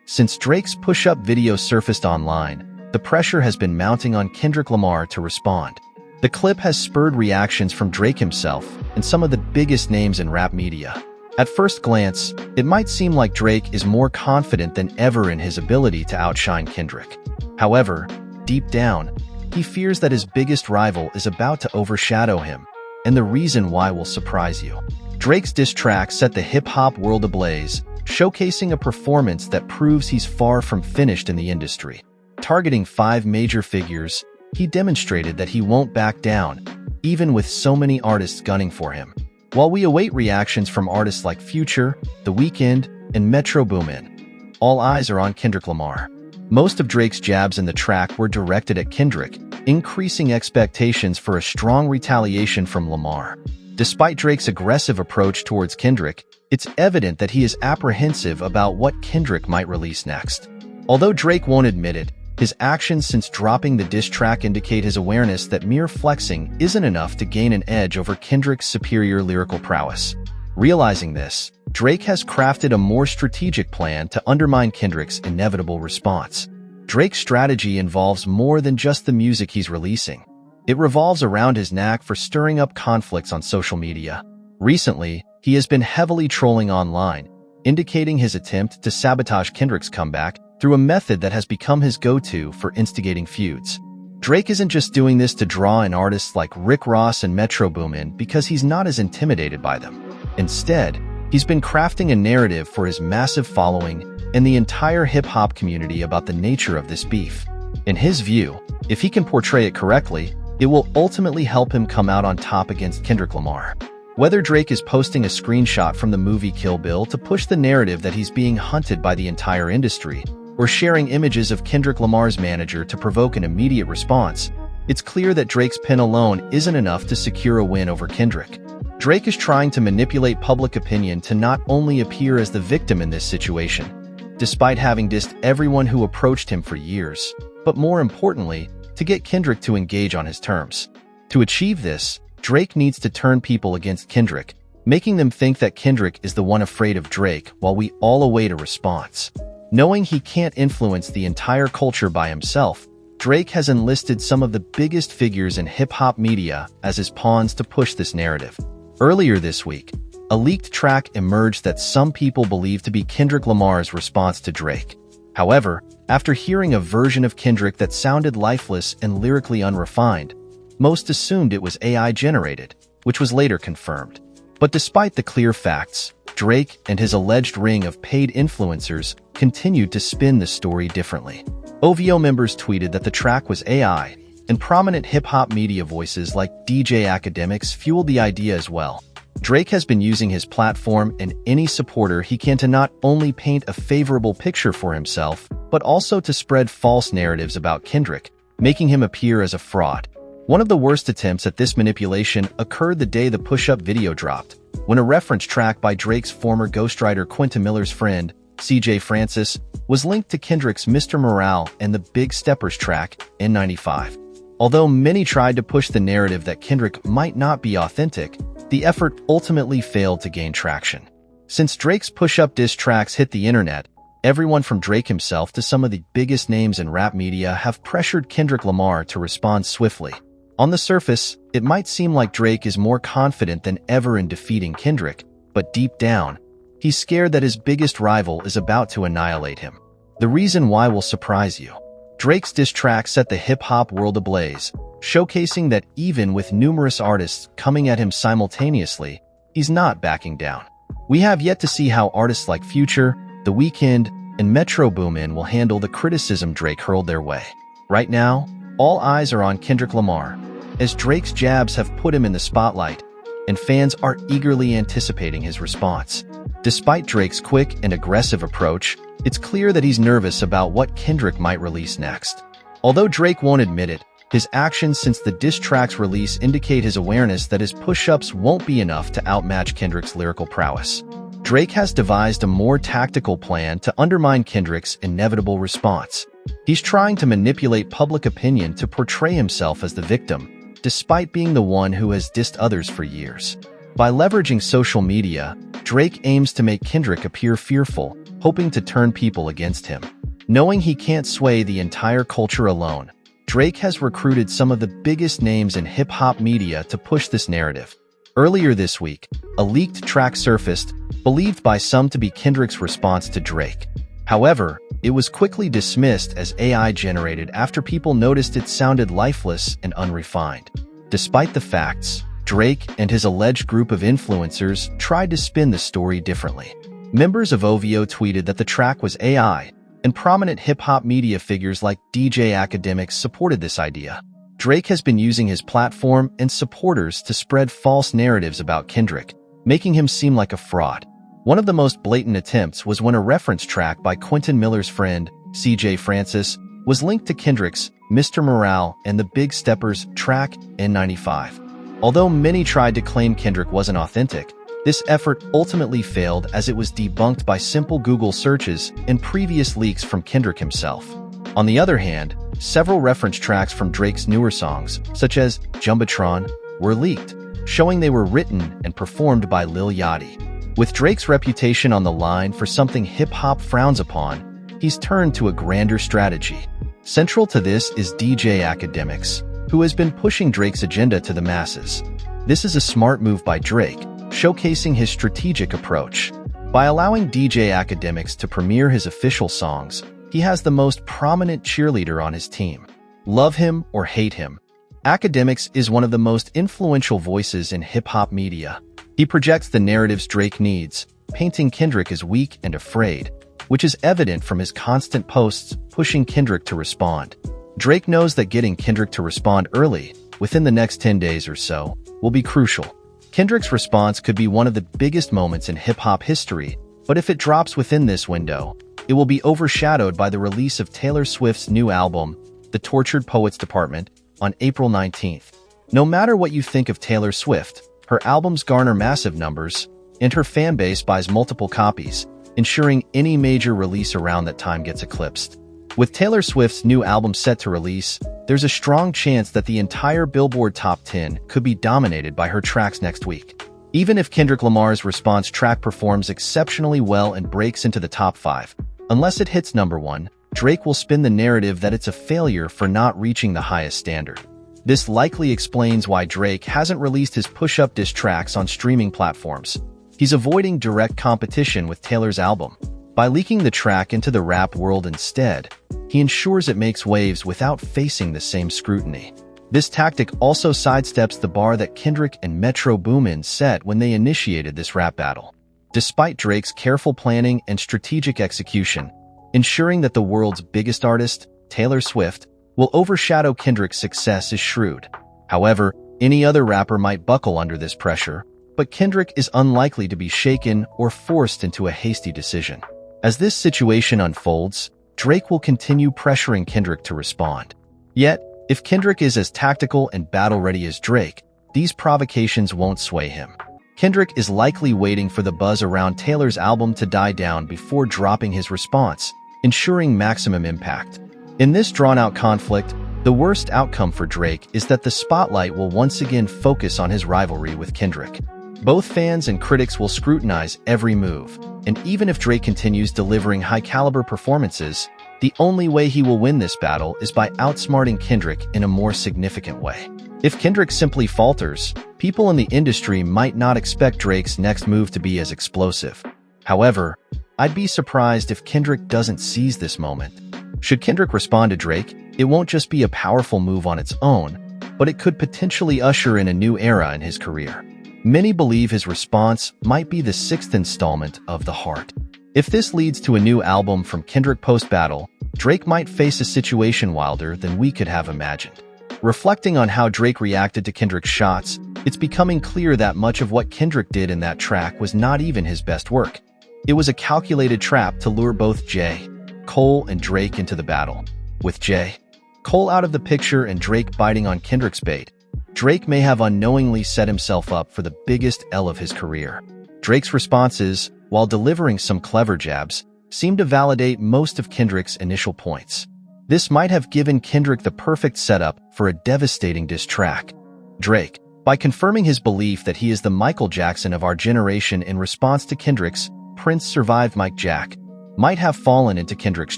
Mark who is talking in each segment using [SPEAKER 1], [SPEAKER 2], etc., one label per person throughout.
[SPEAKER 1] Since Drake's push-up video surfaced online, the pressure has been mounting on Kendrick Lamar to respond. The clip has spurred reactions from Drake himself and some of the biggest names in rap media. At first glance, it might seem like Drake is more confident than ever in his ability to outshine Kendrick. However, deep down, he fears that his biggest rival is about to overshadow him, and the reason why will surprise you. Drake's diss track set the hip-hop world ablaze, showcasing a performance that proves he's far from finished in the industry. Targeting 5 major figures, he demonstrated that he won't back down, even with so many artists gunning for him. While we await reactions from artists like Future, The Weeknd, and Metro Boomin, all eyes are on Kendrick Lamar. Most of Drake's jabs in the track were directed at Kendrick, increasing expectations for a strong retaliation from Lamar. Despite Drake's aggressive approach towards Kendrick, it's evident that he is apprehensive about what Kendrick might release next. Although Drake won't admit it, his actions since dropping the diss track indicate his awareness that mere flexing isn't enough to gain an edge over Kendrick's superior lyrical prowess. Realizing this, Drake has crafted a more strategic plan to undermine Kendrick's inevitable response. Drake's strategy involves more than just the music he's releasing. It revolves around his knack for stirring up conflicts on social media. Recently, he has been heavily trolling online, indicating his attempt to sabotage Kendrick's comeback through a method that has become his go-to for instigating feuds. Drake isn't just doing this to draw in artists like Rick Ross and Metro Boomin because he's not as intimidated by them. Instead, he's been crafting a narrative for his massive following and the entire hip-hop community about the nature of this beef. In his view, if he can portray it correctly, it will ultimately help him come out on top against Kendrick Lamar. Whether Drake is posting a screenshot from the movie Kill Bill to push the narrative that he's being hunted by the entire industry, or sharing images of Kendrick Lamar's manager to provoke an immediate response, it's clear that Drake's pen alone isn't enough to secure a win over Kendrick. Drake is trying to manipulate public opinion to not only appear as the victim in this situation, despite having dissed everyone who approached him for years, but more importantly, to get Kendrick to engage on his terms. To achieve this, Drake needs to turn people against Kendrick, making them think that Kendrick is the one afraid of Drake while we all await a response. Knowing he can't influence the entire culture by himself, Drake has enlisted some of the biggest figures in hip-hop media as his pawns to push this narrative. Earlier this week, a leaked track emerged that some people believe to be Kendrick Lamar's response to Drake. However, after hearing a version of Kendrick that sounded lifeless and lyrically unrefined, most assumed it was AI-generated, which was later confirmed. But despite the clear facts, Drake and his alleged ring of paid influencers continued to spin the story differently. OVO members tweeted that the track was AI, and prominent hip-hop media voices like DJ Academics fueled the idea as well. Drake has been using his platform and any supporter he can to not only paint a favorable picture for himself, but also to spread false narratives about Kendrick, making him appear as a fraud. One of the worst attempts at this manipulation occurred the day the push-up video dropped, when a reference track by Drake's former ghostwriter Quentin Miller's friend, CJ Francis, was linked to Kendrick's Mr. Morale and the Big Steppers track, N95. Although many tried to push the narrative that Kendrick might not be authentic, the effort ultimately failed to gain traction. Since Drake's push-up diss tracks hit the internet, everyone from Drake himself to some of the biggest names in rap media have pressured Kendrick Lamar to respond swiftly. On the surface, it might seem like Drake is more confident than ever in defeating Kendrick, but deep down, he's scared that his biggest rival is about to annihilate him. The reason why will surprise you. Drake's diss track set the hip-hop world ablaze, showcasing that even with numerous artists coming at him simultaneously, he's not backing down. We have yet to see how artists like Future, The Weeknd, and Metro Boomin will handle the criticism Drake hurled their way. Right now, all eyes are on Kendrick Lamar, as Drake's jabs have put him in the spotlight, and fans are eagerly anticipating his response. Despite Drake's quick and aggressive approach, it's clear that he's nervous about what Kendrick might release next. Although Drake won't admit it, his actions since the diss track's release indicate his awareness that his push-ups won't be enough to outmatch Kendrick's lyrical prowess. Drake has devised a more tactical plan to undermine Kendrick's inevitable response. He's trying to manipulate public opinion to portray himself as the victim, despite being the one who has dissed others for years. By leveraging social media, Drake aims to make Kendrick appear fearful, hoping to turn people against him. Knowing he can't sway the entire culture alone, Drake has recruited some of the biggest names in hip-hop media to push this narrative. Earlier this week, a leaked track surfaced, believed by some to be Kendrick's response to Drake. However, it was quickly dismissed as AI-generated after people noticed it sounded lifeless and unrefined. Despite the facts, Drake and his alleged group of influencers tried to spin the story differently. Members of OVO tweeted that the track was AI, and prominent hip-hop media figures like DJ Academics supported this idea. Drake has been using his platform and supporters to spread false narratives about Kendrick, making him seem like a fraud. One of the most blatant attempts was when a reference track by Quentin Miller's friend, CJ Francis, was linked to Kendrick's Mr. Morale and the Big Steppers track N95. Although many tried to claim Kendrick wasn't authentic, this effort ultimately failed as it was debunked by simple Google searches and previous leaks from Kendrick himself. On the other hand, several reference tracks from Drake's newer songs, such as Jumbotron, were leaked, showing they were written and performed by Lil Yachty. With Drake's reputation on the line for something hip-hop frowns upon, he's turned to a grander strategy. Central to this is DJ Academics, who has been pushing Drake's agenda to the masses. This is a smart move by Drake, showcasing his strategic approach. By allowing DJ Academics to premiere his official songs, he has the most prominent cheerleader on his team. Love him or hate him, Academics is one of the most influential voices in hip-hop media. He projects the narratives Drake needs, painting Kendrick as weak and afraid, which is evident from his constant posts pushing Kendrick to respond. Drake knows that getting Kendrick to respond early, within the next 10 days or so, will be crucial. Kendrick's response could be one of the biggest moments in hip-hop history, but if it drops within this window, it will be overshadowed by the release of Taylor Swift's new album, The Tortured Poets Department, on April 19th. No matter what you think of Taylor Swift, her albums garner massive numbers, and her fanbase buys multiple copies, ensuring any major release around that time gets eclipsed. With Taylor Swift's new album set to release, there's a strong chance that the entire Billboard Top 10 could be dominated by her tracks next week. Even if Kendrick Lamar's response track performs exceptionally well and breaks into the top 5, unless it hits number 1, Drake will spin the narrative that it's a failure for not reaching the highest standard. This likely explains why Drake hasn't released his push-up diss tracks on streaming platforms. He's avoiding direct competition with Taylor's album. By leaking the track into the rap world instead, he ensures it makes waves without facing the same scrutiny. This tactic also sidesteps the bar that Kendrick and Metro Boomin set when they initiated this rap battle. Despite Drake's careful planning and strategic execution, ensuring that the world's biggest artist, Taylor Swift, will overshadow Kendrick's success is shrewd. However, any other rapper might buckle under this pressure, but Kendrick is unlikely to be shaken or forced into a hasty decision. As this situation unfolds, Drake will continue pressuring Kendrick to respond. Yet, if Kendrick is as tactical and battle-ready as Drake, these provocations won't sway him. Kendrick is likely waiting for the buzz around Taylor's album to die down before dropping his response, ensuring maximum impact. In this drawn-out conflict, the worst outcome for Drake is that the spotlight will once again focus on his rivalry with Kendrick. Both fans and critics will scrutinize every move, and even if Drake continues delivering high-caliber performances, the only way he will win this battle is by outsmarting Kendrick in a more significant way. If Kendrick simply falters, people in the industry might not expect Drake's next move to be as explosive. However, I'd be surprised if Kendrick doesn't seize this moment. Should Kendrick respond to Drake, it won't just be a powerful move on its own, but it could potentially usher in a new era in his career. Many believe his response might be the 6th installment of The Heart. If this leads to a new album from Kendrick post-battle, Drake might face a situation wilder than we could have imagined. Reflecting on how Drake reacted to Kendrick's shots, it's becoming clear that much of what Kendrick did in that track was not even his best work. It was a calculated trap to lure both J. Cole and Drake into the battle. With J. Cole out of the picture and Drake biting on Kendrick's bait, Drake may have unknowingly set himself up for the biggest L of his career. Drake's responses, while delivering some clever jabs, seem to validate most of Kendrick's initial points. This might have given Kendrick the perfect setup for a devastating diss track. Drake, By confirming his belief that he is the Michael Jackson of our generation in response to Kendrick's "Prince survived Mike Jack," might have fallen into Kendrick's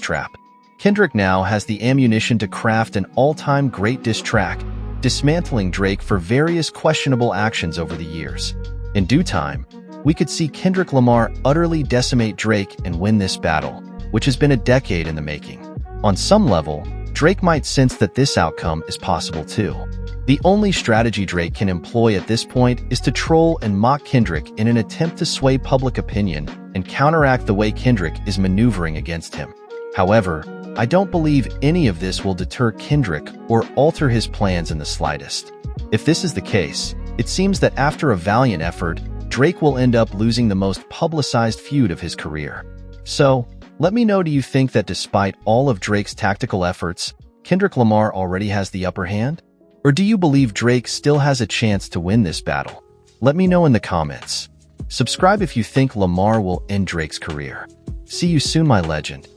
[SPEAKER 1] trap. Kendrick now has the ammunition to craft an all-time great diss track, dismantling Drake for various questionable actions over the years. In due time, we could see Kendrick Lamar utterly decimate Drake and win this battle, which has been a decade in the making. On some level, Drake might sense that this outcome is possible too. The only strategy Drake can employ at this point is to troll and mock Kendrick in an attempt to sway public opinion and counteract the way Kendrick is maneuvering against him. However, I don't believe any of this will deter Kendrick or alter his plans in the slightest. If this is the case, it seems that after a valiant effort, Drake will end up losing the most publicized feud of his career. So, let me know, do you think that despite all of Drake's tactical efforts, Kendrick Lamar already has the upper hand? Or do you believe Drake still has a chance to win this battle? Let me know in the comments. Subscribe if you think Lamar will end Drake's career. See you soon, my legend.